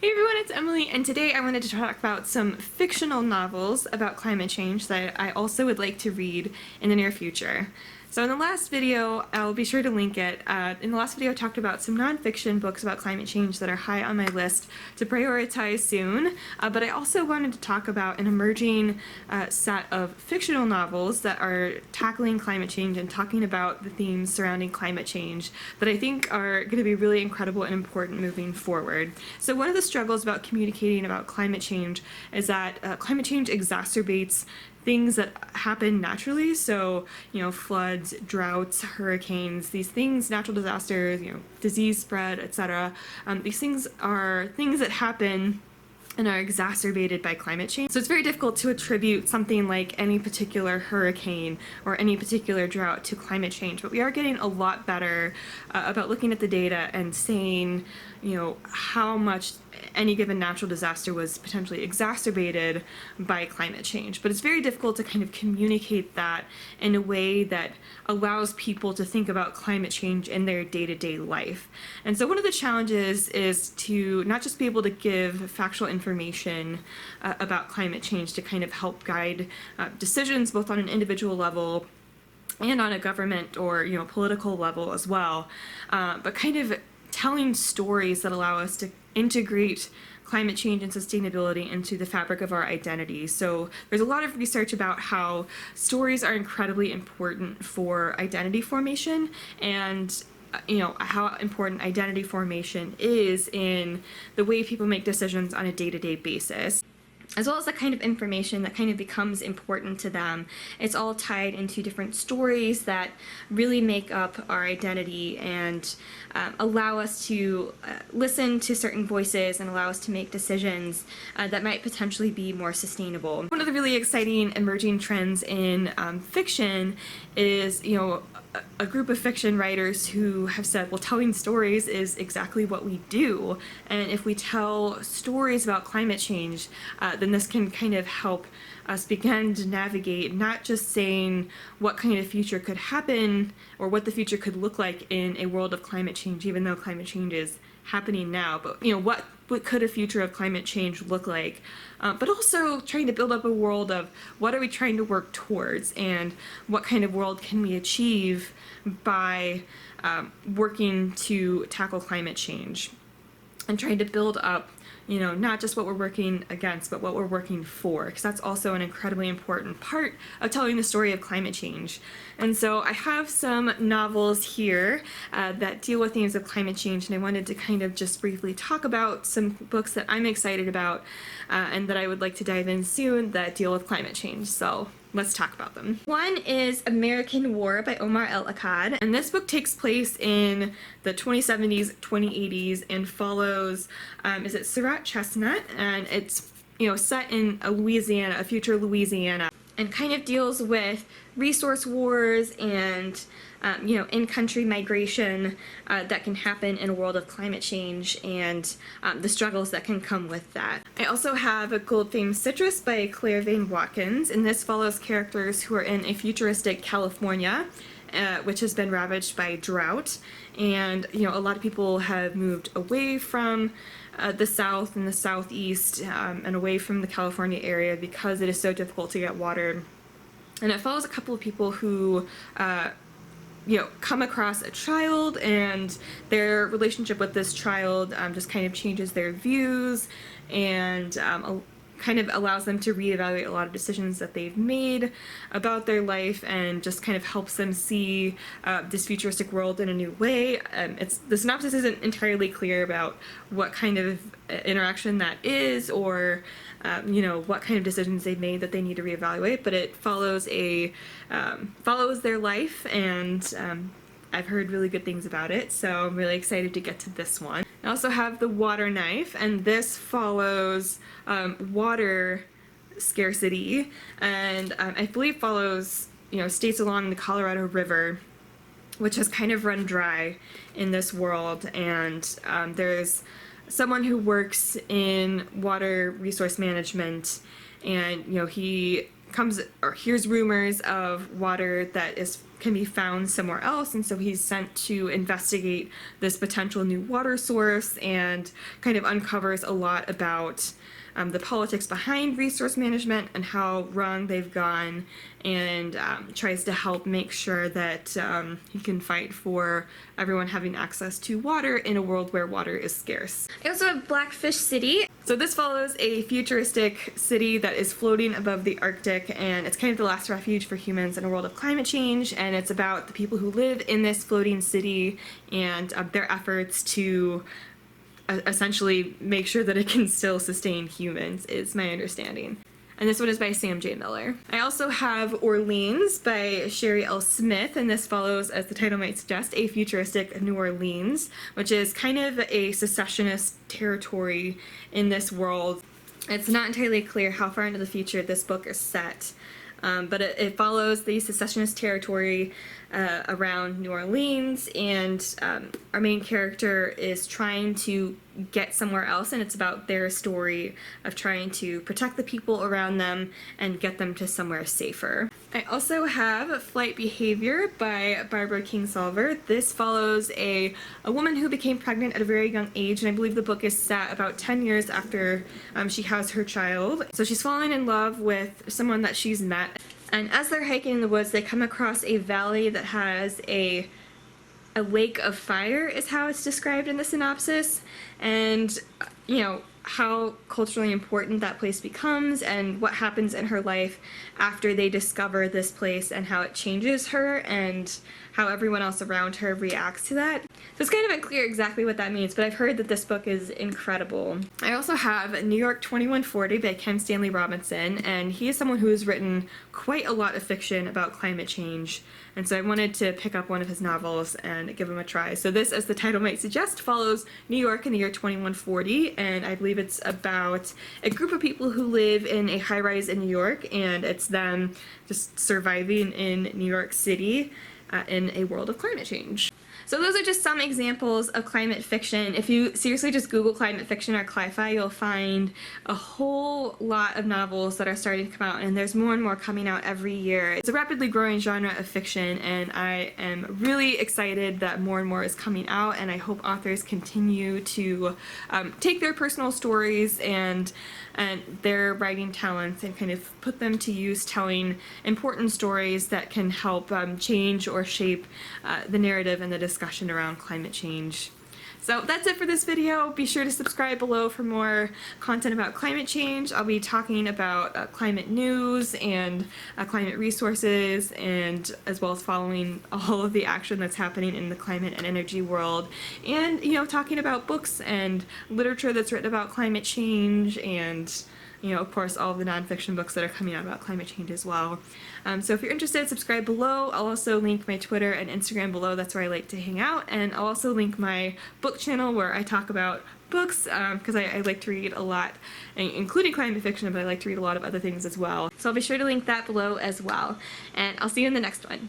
Hey everyone, it's Emily, and today I wanted to talk about some fictional novels about climate change that I also would like to read in the near future. So in the last video, I'll be sure to link it. In the last video I talked about some nonfiction books about climate change that are high on my list to prioritize soon, but I also wanted to talk about an emerging set of fictional novels that are tackling climate change and talking about the themes surrounding climate change that I think are going to be really incredible and important moving forward. So one of the struggles about communicating about climate change is that climate change exacerbates things that happen naturally, so floods, droughts, hurricanes, these things, natural disasters, disease spread, etc. These things are things that happen and are exacerbated by climate change. So it's very difficult to attribute something like any particular hurricane or any particular drought to climate change, but we are getting a lot better about looking at the data and saying, how much any given natural disaster was potentially exacerbated by climate change. But it's very difficult to kind of communicate that in a way that allows people to think about climate change in their day-to-day life. And so one of the challenges is to not just be able to give factual information about climate change to kind of help guide decisions both on an individual level and on a government or political level as well, but kind of telling stories that allow us to integrate climate change and sustainability into the fabric of our identity. So there's a lot of research about how stories are incredibly important for identity formation and how important identity formation is in the way people make decisions on a day-to-day basis, as well as the kind of information that kind of becomes important to them. It's all tied into different stories that really make up our identity and allow us to listen to certain voices and allow us to make decisions that might potentially be more sustainable. One of the really exciting emerging trends in fiction is, a group of fiction writers who have said, well, telling stories is exactly what we do, and if we tell stories about climate change, then this can kind of help us begin to navigate not just saying what kind of future could happen or what the future could look like in a world of climate change, even though climate change is happening now, but what could a future of climate change look like, but also trying to build up a world of what are we trying to work towards and what kind of world can we achieve by working to tackle climate change and trying to build up not just what we're working against, but what we're working for, because that's also an incredibly important part of telling the story of climate change. And so I have some novels here that deal with themes of climate change, and I wanted to kind of just briefly talk about some books that I'm excited about and that I would like to dive in soon that deal with climate change. So let's talk about them. One is American War by Omar El-Akkad, and this book takes place in the 2070s, 2080s, and follows, is it Surratt Chestnut? And it's, set in a future Louisiana, and kind of deals with resource wars and in-country migration that can happen in a world of climate change and the struggles that can come with that. I also have A Gold Famed Citrus by Claire Vane Watkins, and this follows characters who are in a futuristic California, which has been ravaged by drought, and a lot of people have moved away from the south and the southeast and away from the California area because it is so difficult to get water. And it follows a couple of people who come across a child, and their relationship with this child just kind of changes their views and kind of allows them to reevaluate a lot of decisions that they've made about their life, and just kind of helps them see this futuristic world in a new way. The synopsis isn't entirely clear about what kind of interaction that is, or what kind of decisions they've made that they need to reevaluate, but it follows their life, and I've heard really good things about it, so I'm really excited to get to this one. I also have The Water Knife, and this follows water scarcity, and I believe follows states along the Colorado River, which has kind of run dry in this world, and there's someone who works in water resource management, and he hears rumors of water that is can be found somewhere else, and so he's sent to investigate this potential new water source and kind of uncovers a lot about the politics behind resource management and how wrong they've gone, and tries to help make sure that he can fight for everyone having access to water in a world where water is scarce. I also have Blackfish City. So this follows a futuristic city that is floating above the Arctic, and it's kind of the last refuge for humans in a world of climate change, and it's about the people who live in this floating city and their efforts to essentially make sure that it can still sustain humans, is my understanding. And this one is by Sam J. Miller. I also have Orleans by Sherry L. Smith, and this follows, as the title might suggest, a futuristic New Orleans, which is kind of a secessionist territory in this world. It's not entirely clear how far into the future this book is set, but it follows the secessionist territory around New Orleans, and our main character is trying to get somewhere else, and it's about their story of trying to protect the people around them and get them to somewhere safer. I also have Flight Behavior by Barbara Kingsolver. This follows a woman who became pregnant at a very young age, and I believe the book is set about 10 years after she has her child. So she's falling in love with someone that she's met, and as they're hiking in the woods, they come across a valley that has a lake of fire, is how it's described in the synopsis, and you know how culturally important that place becomes and what happens in her life after they discover this place and how it changes her and how everyone else around her reacts to that. So it's kind of unclear exactly what that means, but I've heard that this book is incredible. I also have New York 2140 by Kim Stanley Robinson, and he is someone who has written quite a lot of fiction about climate change, and so I wanted to pick up one of his novels and give him a try. So this, as the title might suggest, follows New York in the year 2140, and I believe it's about a group of people who live in a high-rise in New York, and it's them just surviving in New York City in a world of climate change. So those are just some examples of climate fiction. If you seriously just Google climate fiction or Cli Fi, you'll find a whole lot of novels that are starting to come out, and there's more and more coming out every year. It's a rapidly growing genre of fiction, and I am really excited that more and more is coming out, and I hope authors continue to take their personal stories and their writing talents and kind of put them to use telling important stories that can help change or shape the narrative and the discussion around climate change. So that's it for this video. Be sure to subscribe below for more content about climate change. I'll be talking about climate news and climate resources, and as well as following all of the action that's happening in the climate and energy world, and talking about books and literature that's written about climate change, and of course, all of the nonfiction books that are coming out about climate change as well. So if you're interested, subscribe below. I'll also link my Twitter and Instagram below. That's where I like to hang out. And I'll also link my book channel where I talk about books, because I like to read a lot, including climate fiction, but I like to read a lot of other things as well. So I'll be sure to link that below as well. And I'll see you in the next one.